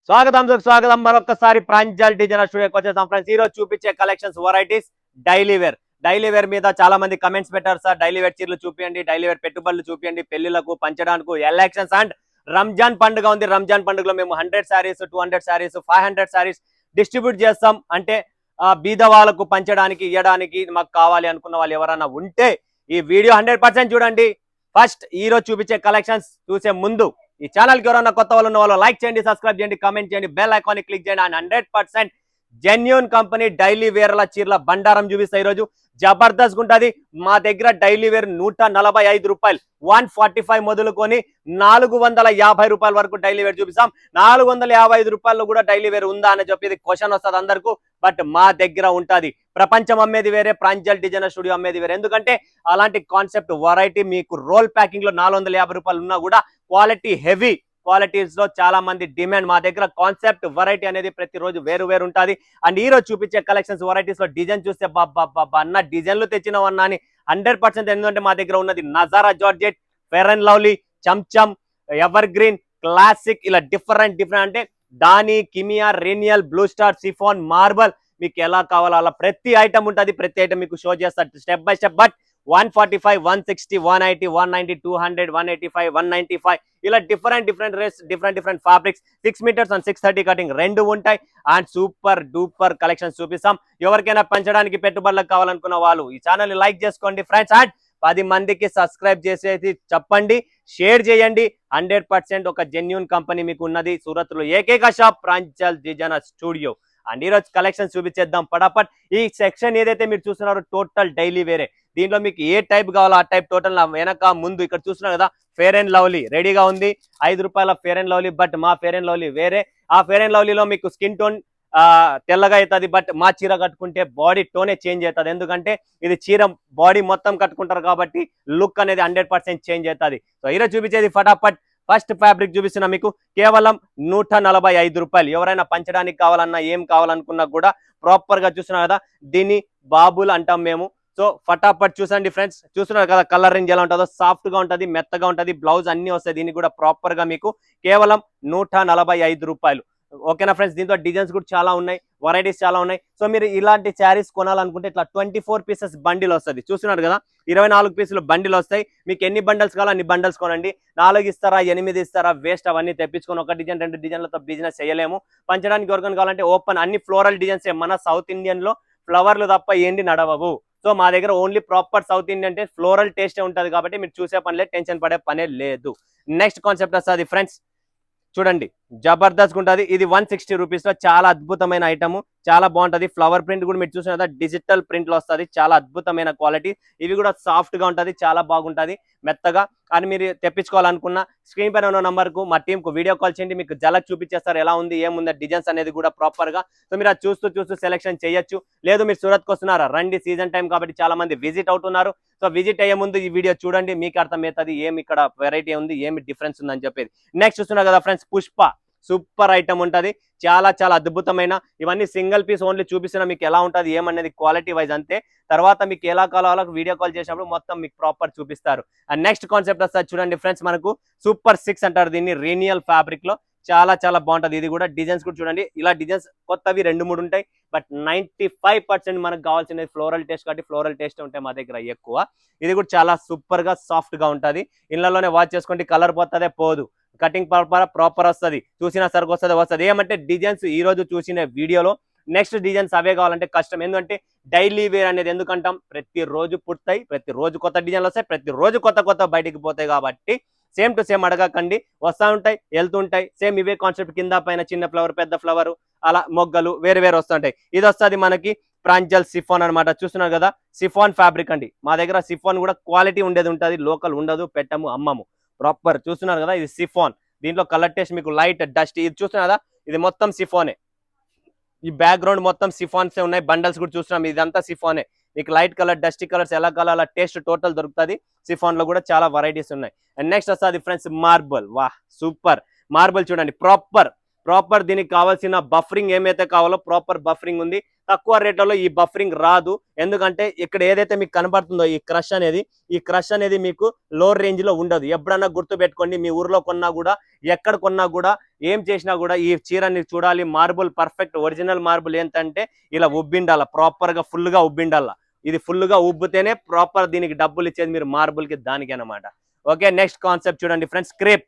స్వాగతం మరొకసారి ప్రాంజల్ డిజైనర్ స్టూడియోకి వచ్చేసాం ఫ్రెండ్స్. ఈ రోజు చూపించే కలెక్షన్స్ వెరైటీస్ డైలీ వేర్ మీద చాలా మంది కమెంట్స్ పెట్టారు సార్. డైలీ వేర్ చీరలు చూపియండి, డైలీ వేర్ పెట్టుబడులు చూపియండి, పెళ్లిలకు పంచడానికి ఎలక్షన్స్ అండ్ రంజాన్ పండుగ ఉంది. రంజాన్ పండుగలో మేము 100 శారీస్ 200 శారీస్ 500 శారీస్ డిస్ట్రిబ్యూట్ చేస్తాం. అంటే బీద వాళ్ళకు పంచడానికి ఇవ్వడానికి మాకు కావాలి అనుకున్న వాళ్ళు ఎవరైనా ఉంటే ఈ వీడియో 100% చూడండి. ఫస్ట్ ఈ రోజు చూపించే కలెక్షన్స్ చూసే ముందు ఈ ఛానల్ కి ఎవరైనా కొత్త వాళ్ళు ఉన్న వాళ్ళు లైక్ చేయండి, సబ్స్క్రైబ్ చేయండి, కామెంట్ చేయండి, బెల్ ఐకాన్ ని క్లిక్ చేయండి. అండ్ 100% జెన్యూన్ కంపెనీ డైలీ వేర్ల చీరల బండారం చూపిస్తా. ఈ రోజు జబర్దస్త్ ఉంటది. మా దగ్గర డైలీ వేర్ 145 రూపాయలు 145 మొదలుకొని 450 రూపాయల వరకు డైలీ వేర్ చూపిస్తాం. 455 రూపాయలు కూడా డైలీ వేర్ ఉందా అని చెప్పేది క్వశ్చన్ వస్తుంది అందరికీ. బట్ మా దగ్గర ఉంటది. ప్రపంచం అమ్మేది వేరే, ప్రాంజల్ డిజైనర్ స్టూడియో అమ్మేది వేరే. ఎందుకంటే అలాంటి కాన్సెప్ట్ వెరైటీ మీకు రోల్ ప్యాకింగ్ లో 450 రూపాయలు ఉన్నా కూడా క్వాలిటీ హెవీ క్వాలిటీస్ లో చాలా మంది డిమాండ్. మా దగ్గర కాన్సెప్ట్ వెరైటీ అనేది ప్రతిరోజు వేరు వేరు ఉంటుంది. అండ్ ఈ రోజు చూపించే కలెక్షన్స్ వెరైటీస్ లో డిజైన్ చూస్తే బాబా అన్న డిజైన్లు తెచ్చినవన్నా అని 100%. ఎందుకంటే మా దగ్గర ఉన్నది నజారా జార్జెట్, ఫెయిర్ అండ్ లవ్లీ, చమ్చమ్, ఎవర్ గ్రీన్, క్లాసిక్, ఇలా డిఫరెంట్ అంటే దాని, కిమియా, రేనియల్, బ్లూ స్టార్, సిఫాన్, మార్బల్, మీకు ఎలా కావాలో అలా ప్రతి ఐటమ్ ఉంటుంది. ప్రతి ఐటమ్ మీకు షో చేస్తారు స్టెప్ బై స్టెప్. బట్ 145, 160, 180, 190, 200, 185, 195 ఇలా different rates, different fabrics, 6 metres and 630 cutting రెండు ఉంటాయి. అండ్ సూపర్ డూపర్ కలెక్షన్స్ చూపిస్తాం. ఎవరికైనా పంచడానికి పెట్టుబడులకు కావాలనుకున్న వాళ్ళు ఈ ఛానల్ ని లైక్ చేసుకోండి ఫ్రెండ్స్. అండ్ 10 మందికి సబ్స్క్రైబ్ చేసేసి చెప్పండి, షేర్ చేయండి. 100% ఒక జెన్యూన్ కంపెనీ మీకు ఉన్నది. సూరత్ లో ఏకైక shop Pranjal designer studio. And ఈ రోజు కలెక్షన్స్ చూపించేద్దాం పటాపట్. ఈ సెక్షన్ ఏదైతే మీరు చూస్తున్నారో టోటల్ డైలీ వేరే. దీంట్లో మీకు ఏ టైప్ కావాలో ఆ టైప్ టోటల్ వెనక ముందు ఇక్కడ చూస్తున్నారు కదా, ఫెయిర్ అండ్ లవ్లీ రెడీగా ఉంది. 5 రూపాయల ఫెయిర్ అండ్ లవ్లీ. బట్ మా ఫెయిర్ అండ్ లవ్లీ వేరే. ఆ ఫెయిర్ అండ్ లవ్లీలో మీకు స్కిన్ టోన్ తెల్లగా అవుతుంది. బట్ మా చీర కట్టుకుంటే బాడీ టోనే చేంజ్ అవుతుంది. ఎందుకంటే ఇది చీర బాడీ మొత్తం కట్టుకుంటారు కాబట్టి లుక్ అనేది 100% చేంజ్ అవుతుంది. సో ఈరోజు చూపించేది ఫటాఫట్. ఫస్ట్ ఫ్యాబ్రిక్ చూపిస్తున్నా మీకు కేవలం 145 రూపాయలు. ఎవరైనా పంచడానికి కావాలన్నా ఏం కావాలనుకున్నా కూడా ప్రాపర్ గా చూస్తున్నారు కదా, దీన్ని బాబులు అంటాం మేము. సో ఫటాఫట్ చూసండి ఫ్రెండ్స్. చూస్తున్నారు కదా కలర్ రేంజ్ ఎలా ఉంటుందో, సాఫ్ట్ గా ఉంటది, మెత్తగా ఉంటది, బ్లౌజ్ అన్ని వస్తాయి. దీనికి కూడా ప్రాపర్ గా మీకు కేవలం 145 రూపాయలు. ఓకేనా ఫ్రెండ్స్. దీంతో డిజైన్స్ కూడా చాలా ఉన్నాయి, వెరైటీస్ చాలా ఉన్నాయి. సో మీరు ఇలాంటి శారీస్ కొనాలనుకుంటే ఇట్లా 24 పీసెస్ బండిల్ వస్తుంది. చూస్తున్నారు కదా, 24 పీసులు బండిల్ వస్తాయి. మీకు ఎన్ని బండల్స్ కావాలో అన్ని బండల్స్ కొనండి. 4 ఇస్తారా 8 ఇస్తారా వేస్ట్. అవన్నీ తెప్పించుకొని ఒక డిజైన్ 2 డిజైన్లతో బిజినెస్ చేయలేము. పంచడానికి ఎవరికైనా కావాలంటే ఓపెన్ అన్ని ఫ్లోరల్ డిజైన్స్. మన సౌత్ ఇండియన్ లో ఫ్లవర్లు తప్ప ఏంటి నడవవు. సో మా దగ్గర ఓన్లీ ప్రాపర్ సౌత్ ఇండియన్ అంటే ఫ్లోరల్ టేస్టే ఉంటుంది కాబట్టి మీరు చూసే పని లేదు, టెన్షన్ పడే పనే లేదు. నెక్స్ట్ కాన్సెప్ట్ వస్తుంది ఫ్రెండ్స్. చూడండి జబర్దస్త్ ఉంటుంది. ఇది 160 రూపీస్ లో చాలా అద్భుతమైన ఐటమ్, చాలా బాగుంటది. ఫ్లవర్ ప్రింట్ కూడా మీరు చూసిన కదా, డిజిటల్ ప్రింట్ లో వస్తుంది. చాలా అద్భుతమైన క్వాలిటీ. ఇవి కూడా సాఫ్ట్ గా ఉంటది, చాలా బాగుంటది, మెత్తగా. అని మీరు తెప్పించుకోవాలనుకున్న స్క్రీన్ పైన ఉన్న నంబర్ కు మా టీం కు వీడియో కాల్ చేయండి. మీకు జలక్ చూపించేస్తారు ఎలా ఉంది ఏముంది డిజైన్స్ అనేది కూడా ప్రాపర్ గా. సో మీరు అది చూస్తూ సెలెక్షన్ చేయొచ్చు. లేదు మీరు సూరత్ కు వస్తున్నారా, రండి, సీజన్ టైం కాబట్టి చాలా మంది విజిట్ అవుతున్నారు. సో విజిట్ అయ్యే ముందు ఈ వీడియో చూడండి, మీకు అర్థమవుతుంది ఏమి ఇక్కడ వెరైటీ ఉంది, ఏమి డిఫరెన్స్ ఉందని చెప్పేది. నెక్స్ట్ చూస్తున్నారు కదా ఫ్రెండ్స్, పుష్ప సూపర్ ఐటమ్ ఉంటది. చాలా అద్భుతమైన. ఇవన్నీ సింగిల్ పీస్ ఓన్లీ చూపిస్తున్నా మీకు ఎలా ఉంటది ఏమనేది క్వాలిటీ వైజ్ అంతే. తర్వాత మీకు ఎలా కావాలో వీడియో కాల్ చేసినప్పుడు మొత్తం మీకు ప్రాపర్ చూపిస్తారు. అండ్ నెక్స్ట్ కాన్సెప్ట్ వస్తుంది చూడండి ఫ్రెండ్స్, మనకు సూపర్ 6 అంటారు దీన్ని. రేనియల్ ఫ్యాబ్రిక్ లో చాలా బాగుంటది. ఇది కూడా డిజైన్స్ కూడా చూడండి, ఇలా డిజైన్స్ కొత్తవి 2-3 ఉంటాయి. బట్ 95% మనకు కావాల్సినది ఫ్లోరల్ టేస్ట్ కాబట్టి ఫ్లోరల్ టేస్ట్ ఉంటాయి మా దగ్గర ఎక్కువ. ఇది కూడా చాలా సూపర్ గా సాఫ్ట్ గా ఉంటది. ఇళ్లలోనే వాచ్ చేసుకోండి, కలర్ పోతుందే పోదు, కటింగ్ ప్రాపర్ వస్తుంది, చూసినా సరుకు వస్తుంది. ఏమంటే డిజైన్స్ ఈ రోజు చూసిన వీడియోలో నెక్స్ట్ డిజైన్స్ అవే కావాలంటే కష్టం. ఎందుకంటే డైలీ వేర్ అనేది ఎందుకంటాం, ప్రతిరోజు పుడతాయి, ప్రతిరోజు కొత్త డిజైన్లు వస్తాయి, ప్రతిరోజు కొత్త బయటికి పోతాయి. కాబట్టి సేమ్ టు సేమ్ అడగకండి, వస్తూ ఉంటాయి వెళ్తుంటాయి. సేమ్ ఇవే కాన్సెప్ట్, కింద పైన చిన్న ఫ్లవర్ పెద్ద ఫ్లవర్ అలా మొగ్గలు వేరు వస్తుంటాయి. ఇది వస్తుంది మనకి ప్రాంజల్ సిఫాన్ అనమాట. చూస్తున్నారు కదా, సిఫాన్ ఫ్యాబ్రిక్ అండి. మా దగ్గర సిఫాన్ కూడా క్వాలిటీ ఉండేది ఉంటుంది, లోకల్ ఉండదు, పెట్టము, అమ్మము. ప్రాపర్ చూస్తున్నారు కదా, ఇది సిఫాన్. దీంట్లో కలర్ టేస్ట్ మీకు లైట్ డస్ట్. ఇది చూస్తున్నారు కదా, ఇది మొత్తం సిఫానే. ఈ బ్యాక్గ్రౌండ్ మొత్తం సిఫాన్స్ ఉన్నాయి. బండల్స్ కూడా చూస్తున్నాం, ఇదంతా సిఫానే. మీకు లైట్ కలర్ డస్టీ కలర్స్ ఎలా కావాలో అలా టేస్ట్ టోటల్ దొరుకుతుంది. సిఫాన్ లో కూడా చాలా వెరైటీస్ ఉన్నాయి. అండ్ నెక్స్ట్ వస్తుంది ఫ్రెండ్స్ మార్బల్. వాహ్ సూపర్ మార్బల్ చూడండి, ప్రాపర్ దీనికి కావాల్సిన బఫరింగ్ ఏమైతే కావాలో ప్రాపర్ బఫరింగ్ ఉంది. తక్కువ రేట్లలో ఈ బఫరింగ్ రాదు. ఎందుకంటే ఇక్కడ ఏదైతే మీకు కనబడుతుందో ఈ క్రష్ అనేది మీకు లో రేంజ్ లో ఉండదు. ఎప్పుడన్నా గుర్తు పెట్టుకోండి, మీ ఊర్లో కొన్నా కూడా, ఎక్కడ కొన్నా కూడా, ఏం చేసినా కూడా ఈ చీరని చూడాలి, మార్బుల్ పర్ఫెక్ట్ ఒరిజినల్ మార్బుల్ ఏంటంటే ఇలా ఉబ్బిండాల, ప్రాపర్ గా ఫుల్ గా ఉబ్బిండాల. ఇది ఫుల్ గా ఉబ్బితేనే ప్రాపర్ దీనికి డబ్బులు ఇచ్చేది మీరు మార్బుల్ కి, దానికి అనమాట. ఓకే, నెక్స్ట్ కాన్సెప్ట్ చూడండి ఫ్రెండ్స్, క్రేప్.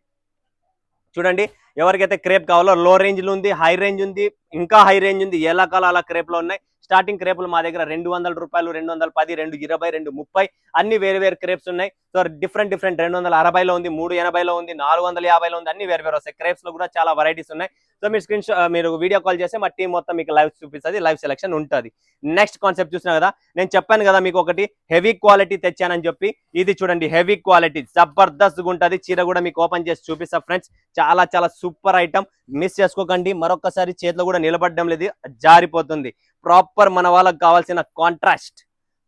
చూడండి, ఎవరికైతే క్రేప్ కావాలో, లో రేంజ్ లో ఉంది, హై రేంజ్ ఉంది, ఇంకా హై రేంజ్ ఉంది, ఏ రకాల అలా క్రేప్ లో ఉన్నాయి. స్టార్టింగ్ క్రేపులు మా దగ్గర 200 రూపాయలు, 210, 220, 230 అన్ని వేరు వేరు క్రేప్స్ ఉన్నాయి. సో డిఫరెంట్ 260లో ఉంది, 380లో ఉంది, 450లో ఉంది, అన్ని వేరు వేరు వస్తాయి. క్రేప్స్ లో కూడా చాలా వెరైటీస్ ఉన్నాయి. సో మీరు వీడియో కాల్ చేస్తే మా టీం మొత్తం మీకు లైవ్ చూపిస్తుంది, లైవ్ సెలెక్షన్ ఉంటుంది. నెక్స్ట్ కాన్సెప్ట్ చూసినా కదా, నేను చెప్పాను కదా మీకు ఒకటి హెవీ క్వాలిటీ తెచ్చానని చెప్పి. ఇది చూడండి, హెవీ క్వాలిటీ జబర్దస్త్ ఉంటుంది. చీర కూడా మీకు ఓపెన్ చేసి చూపిస్తా ఫ్రెండ్స్. చాలా చాలా సూపర్ ఐటమ్, మిస్ చేసుకోకండి. మరొకసారి చేతిలో కూడా నిలబడడం లేదు, జారిపోతుంది. ప్రాపర్ మన వాళ్ళకి కావాల్సిన కాంట్రాస్ట్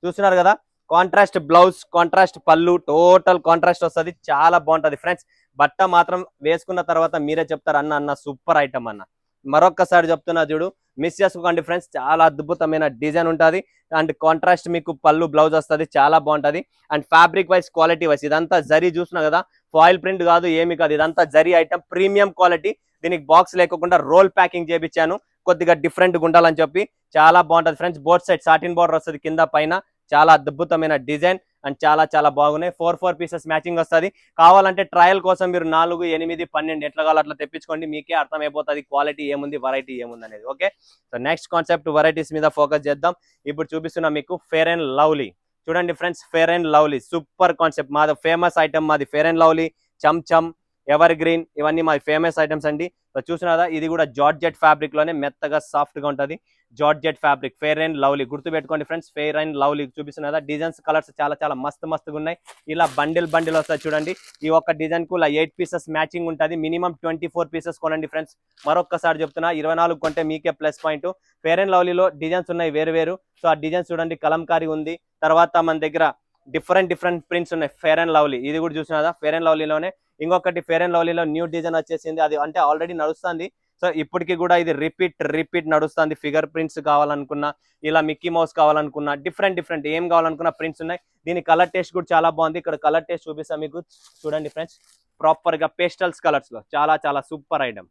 చూస్తున్నారు కదా, కాంట్రాస్ట్ బ్లౌజ్, కాంట్రాస్ట్ పళ్ళు, టోటల్ కాంట్రాస్ట్ వస్తుంది. చాలా బాగుంటది ఫ్రెండ్స్. బట్ట మాత్రం వేసుకున్న తర్వాత మీరే చెప్తారు, అన్న సూపర్ ఐటమ్ అన్న. మరొకసారి చెప్తున్నా చూడు, మిస్ చేసుకోకండి ఫ్రెండ్స్. చాలా అద్భుతమైన డిజైన్ ఉంటుంది. అండ్ కాంట్రాస్ట్ మీకు పళ్ళు బ్లౌజ్ వస్తుంది, చాలా బాగుంటది. And fabric wise, quality wise, ఇదంతా జరీ చూస్తున్నా కదా, ఫాయిల్ ప్రింట్ కాదు, ఏమి కాదు, ఇదంతా జరీ ఐటమ్, ప్రీమియం క్వాలిటీ. దీనికి బాక్స్ లేకుండా రోల్ ప్యాకింగ్ చేయించాను, కొద్దిగా డిఫరెంట్ గా ఉండాలని చెప్పి. చాలా బాగుంటది friends. Both side satin border వస్తుంది, కింద పైన. చాలా అద్భుతమైన డిజైన్ అండ్ చాలా చాలా బాగున్నాయి. 4 పీసెస్ మ్యాచింగ్ వస్తుంది. కావాలంటే ట్రయల్ కోసం మీరు 4, 8, 12 ఎట్లా కావాలో అట్లా తెప్పించుకోండి, మీకే అర్థమైపోతుంది క్వాలిటీ ఏముంది, వెరైటీ ఏముంది అనేది. Okay, so next concept varieties మీద ఫోకస్ చేద్దాం. ఇప్పుడు చూపిస్తున్నా మీకు ఫెయిర్ అండ్ లవ్లీ. చూడండి friends, fair and lovely super concept. మాది ఫేమస్ ఐటమ్, మాది ఫెయిర్ అండ్ లవ్లీ, చమ్ ఎవర్ గ్రీన్, ఇవన్నీ మాది ఫేమస్ ఐటమ్స్ అండి. సో చూసినారా, ఇది కూడా జార్జెట్ ఫ్యాబ్రిక్ లోనే మెత్తగా సాఫ్ట్ గా ఉంటది. Georgette fabric, fair and lovely గుర్తు పెట్టుకోండి ఫ్రెండ్స్. ఫెయిర్ అండ్ లవ్లీ చూపిస్తున్నదా, డిజైన్స్ కలర్స్ చాలా చాలా మస్తుగా ఉన్నాయి. ఇలా బండిల్ వస్తాయి చూడండి. ఈ ఒక్క డిజైన్ కు 8 పీసెస్ మ్యాచింగ్ ఉంటుంది. మినిమం 24 పీసెస్ కొనండి ఫ్రెండ్స్. మరొకసారి చెప్తున్నా, 24 కొంటే మీకే ప్లస్ పాయింట్. ఫెయిర్ అండ్ లవ్లీలో డిజైన్స్ ఉన్నాయి వేరు. సో ఆ డిజైన్స్ చూడండి, కలంకారీ ఉంది. తర్వాత మన దగ్గర డిఫరెంట్ ప్రింట్స్ ఉన్నాయి. ఫెయిర్ అండ్ లవ్లీ ఇది కూడా చూసినదా, ఫెయిర్ అండ్ లవ్లీలోనే. ఇంకొకటి ఫెయిర్ అండ్ లవ్లీలో న్యూ డిజైన్ వచ్చేసింది, అది అంటే ఆల్రెడీ నడుస్తుంది. సో ఇప్పటికి కూడా ఇది రిపీట్ నడుస్తుంది. ఫిగర్ ప్రింట్స్ కావాలనుకున్నా, ఇలా మిక్కీ మౌస్ కావాలనుకున్నా, డిఫరెంట్ ఏం కావాలనుకున్నా ప్రింట్స్ ఉన్నాయి. దీని కలర్ టేస్ట్ కూడా చాలా బాగుంది. ఇక్కడ కలర్ టేస్ట్ చూపిస్తా మీకు, చూడండి ఫ్రెండ్స్. ప్రాపర్ గా పేస్టల్స్ కలర్స్ లో చాలా చాలా సూపర్ ఐటమ్,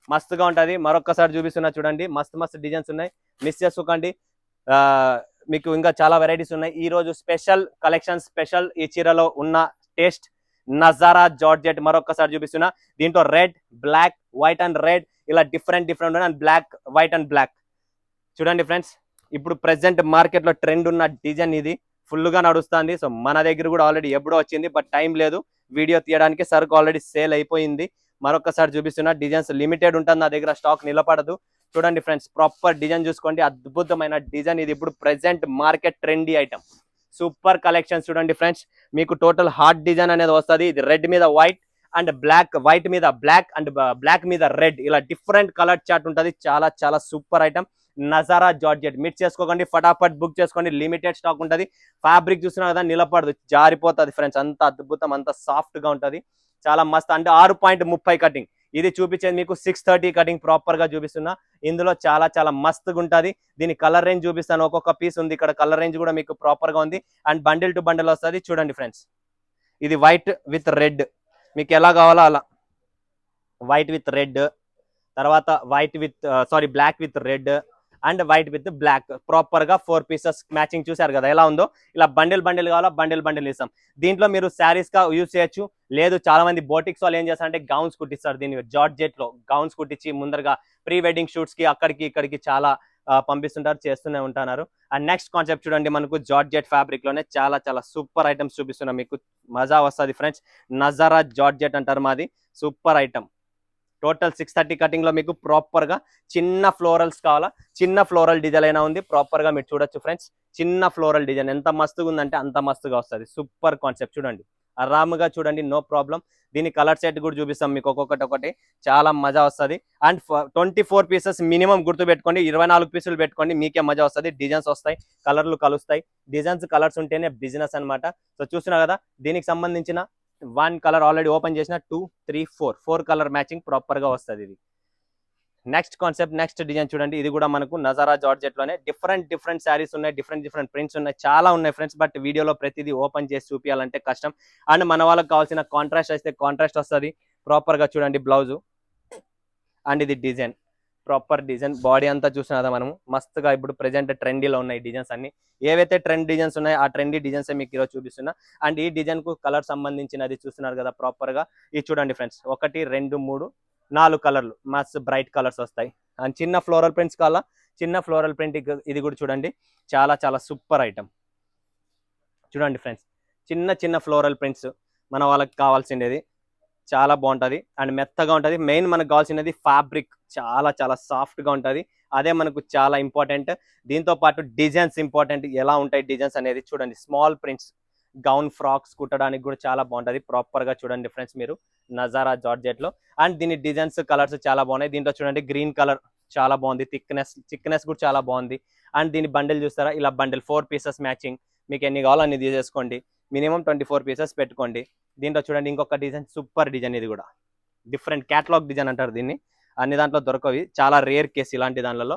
మస్తుగా ఉంటది. మరొకసారి చూపిస్తున్నా చూడండి, మస్తు డిజైన్స్ ఉన్నాయి, మిస్ చేసుకోకండి. మీకు ఇంకా చాలా వెరైటీస్ ఉన్నాయి. ఈ రోజు స్పెషల్ కలెక్షన్, స్పెషల్ ఈ చీరలో ఉన్న టేస్ట్ నజారా జార్జెట్. మరొకసారి చూపిస్తున్నా, దీంట్లో red, black, white and red, ఇలా different and black, white and black. చూడండి ఫ్రెండ్స్, ఇప్పుడు ప్రెసెంట్ మార్కెట్ లో ట్రెండ్ ఉన్న డిజైన్ ఇది, ఫుల్ గా నడుస్తుంది. సో మన దగ్గర కూడా ఆల్రెడీ ఎప్పుడో వచ్చింది, బట్ టైం లేదు వీడియో తీయడానికి, సరుకు ఆల్రెడీ సేల్ అయిపోయింది. మరొకసారి చూపిస్తున్నా, డిజైన్స్ లిమిటెడ్ ఉంటుంది నా దగ్గర, స్టాక్ నిలబడదు. చూడండి ఫ్రెండ్స్, ప్రాపర్ డిజైన్ చూసుకోండి, అద్భుతమైన డిజైన్ ఇది. ఇప్పుడు present market trendy item, super collection. చూడండి ఫ్రెండ్స్, మీకు టోటల్ హార్ట్ డిజైన్ అనేది వస్తుంది. ఇది రెడ్ మీద వైట్ అండ్ బ్లాక్, వైట్ మీద బ్లాక్ అండ్ బ్లాక్ మీద రెడ్, ఇలా డిఫరెంట్ కలర్ చార్ట్ ఉంటుంది. చాలా చాలా super item, Nazara georgette. Miss చేసుకోకండి, ఫటాఫట్ బుక్ చేసుకోండి, లిమిటెడ్ స్టాక్ ఉంటుంది. ఫ్యాబ్రిక్ చూస్తున్నా కదా, నిలబడదు, జారిపోతుంది ఫ్రెండ్స్. అంత అద్భుతం, అంత సాఫ్ట్ గా ఉంటుంది, చాలా మస్తు. అంటే 6.30 కటింగ్. ఇది చూపించేది మీకు 6:30 కటింగ్ ప్రాపర్ గా చూపిస్తున్నా. ఇందులో చాలా చాలా మస్తుగా ఉంటుంది. దీని కలర్ రేంజ్ చూపిస్తాను, ఒక్కొక్క పీస్ ఉంది ఇక్కడ. కలర్ రేంజ్ కూడా మీకు ప్రాపర్ గా ఉంది. అండ్ బండిల్ టు బండిల్ వస్తుంది. చూడండి ఫ్రెండ్స్, ఇది వైట్ విత్ రెడ్, మీకు ఎలా కావాలో అలా. వైట్ విత్ రెడ్, తర్వాత black with red and white with black, proper గా 4 పీసెస్ మ్యాచింగ్. చూసారు కదా ఎలా ఉందో. ఇలా బండిల్ కావాలా, బండిల్ ఇస్తాం. దీంట్లో మీరు శారీస్ గా యూజ్ చేయొచ్చు. లేదు, చాలా మంది బోటిక్స్ వాళ్ళు ఏం చేస్తారంటే గౌన్స్ కుట్టిస్తారు. దీన్ని జార్జెట్ లో గౌన్స్ కుట్టించి ముందరగా ప్రీ వెడ్డింగ్ షూట్స్ కి అక్కడికి ఇక్కడికి చాలా పంపిస్తుంటారు, చేస్తూనే ఉంటున్నారు. అండ్ నెక్స్ట్ కాన్సెప్ట్ చూడండి, మనకు జార్జెట్ ఫ్యాబ్రిక్ లోనే చాలా చాలా సూపర్ ఐటమ్స్ చూపిస్తున్నాం మీకు, మజా వస్తుంది ఫ్రెండ్స్. నజారా జార్జెట్ అంటారు మాది, సూపర్ ఐటమ్. టోటల్ 6:30 కటింగ్ లో మీకు ప్రాపర్ గా చిన్న ఫ్లోరల్స్ కావాలా, చిన్న ఫ్లోరల్ డిజైన్ అయినా ఉంది. ప్రాపర్ గా మీరు చూడొచ్చు ఫ్రెండ్స్, చిన్న ఫ్లోరల్ డిజైన్ ఎంత మస్తుగా ఉందంటే అంత మస్తుగా వస్తుంది. సూపర్ కాన్సెప్ట్, చూడండి ఆరాముగా చూడండి, నో ప్రాబ్లం. దీని కలర్ సెట్ కూడా చూపిస్తాం మీకు, ఒక్కొక్కటి చాలా మజా వస్తుంది. అండ్ 24 పీసెస్ మినిమం గుర్తు పెట్టుకోండి, 24 పీసులు పెట్టుకోండి, మీకే మజా వస్తుంది. డిజైన్స్ వస్తాయి, కలర్లు కలుస్తాయి. డిజైన్స్ కలర్స్ ఉంటేనే బిజినెస్ అనమాట. సో చూస్తున్నా కదా, దీనికి సంబంధించిన 1 కలర్ ఆల్రెడీ ఓపెన్ చేసిన, 2, 3, 4 కలర్ మ్యాచింగ్ ప్రాపర్ గా వస్తుంది. ఇది నెక్స్ట్ కాన్సెప్ట్, నెక్స్ట్ డిజైన్ చూడండి. ఇది కూడా మనకు నజారా జార్జెట్ లోనే డిఫరెంట్ శారీస్ ఉన్నాయి, డిఫరెంట్ ప్రింట్స్ ఉన్నాయి, చాలా ఉన్నాయి ఫ్రెండ్స్. బట్ వీడియోలో ప్రతిదీ ఓపెన్ చేసి చూపించాలంటే కష్టం. అండ్ మన వాళ్ళకి కావాల్సిన కాంట్రాస్ట్ అయితే కాంట్రాస్ట్ వస్తుంది ప్రాపర్ గా. చూడండి బ్లౌజ్ అండ్ ఇది డిజైన్, ప్రాపర్ డిజైన్. బాడీ అంతా చూసినా కదా మనము మస్తుగా. ఇప్పుడు ప్రెజెంట్ ట్రెండీలో ఉన్నాయి డిజైన్స్ అన్ని. ఏవైతే ట్రెండ్ డిజైన్స్ ఉన్నాయో ఆ ట్రెండీ డిజైన్స్ మీకు ఈరోజు చూపిస్తున్నా. అండ్ ఈ డిజైన్ కు కలర్ సంబంధించినది చూస్తున్నారు కదా ప్రాపర్ గా. ఇది చూడండి ఫ్రెండ్స్, 1 2 3 4 కలర్లు, మస్తు బ్రైట్ కలర్స్ వస్తాయి. అండ్ చిన్న ఫ్లోరల్ ప్రింట్స్ కావాలా, చిన్న ఫ్లోరల్ ప్రింట్ ఇది కూడా చూడండి, చాలా సూపర్ ఐటమ్. చూడండి ఫ్రెండ్స్, చిన్న ఫ్లోరల్ ప్రింట్స్ మన వాళ్ళకి కావాల్సిండేది. చాలా బాగుంటుంది అండ్ మెత్తగా ఉంటుంది. మెయిన్ మనకు కావాల్సినది ఫ్యాబ్రిక్, చాలా సాఫ్ట్ గా ఉంటుంది. అదే మనకు చాలా ఇంపార్టెంట్. దీంతో పాటు డిజైన్స్ ఇంపార్టెంట్. ఎలా ఉంటాయి డిజైన్స్ అనేది చూడండి. స్మాల్ ప్రింట్స్, గౌన్ ఫ్రాక్స్ కుట్టడానికి కూడా చాలా బాగుంటుంది. ప్రాపర్ గా చూడండి ఫ్రెండ్స్ మీరు నజారా జార్జెట్ లో. అండ్ దీని డిజైన్స్ కలర్స్ చాలా బాగున్నాయి. దీంట్లో చూడండి గ్రీన్ కలర్ చాలా బాగుంది, థిక్నెస్ కూడా చాలా బాగుంది. అండ్ దీని బండిల్ చూస్తారా, ఇలా బండిల్ 4 పీసెస్ మ్యాచింగ్. మీకు ఎన్ని కావాలో అన్ని తీసేసుకోండి. మినిమం 24 పీసెస్ పెట్టుకోండి. దీంట్లో చూడండి ఇంకొక డిజైన్, సూపర్ డిజైన్. ఇది కూడా డిఫరెంట్ క్యాటలాగ్ డిజైన్ అంటారు దీన్ని. అన్ని దాంట్లో దొరకవి, చాలా రేర్ కేసు ఇలాంటి దానిలలో.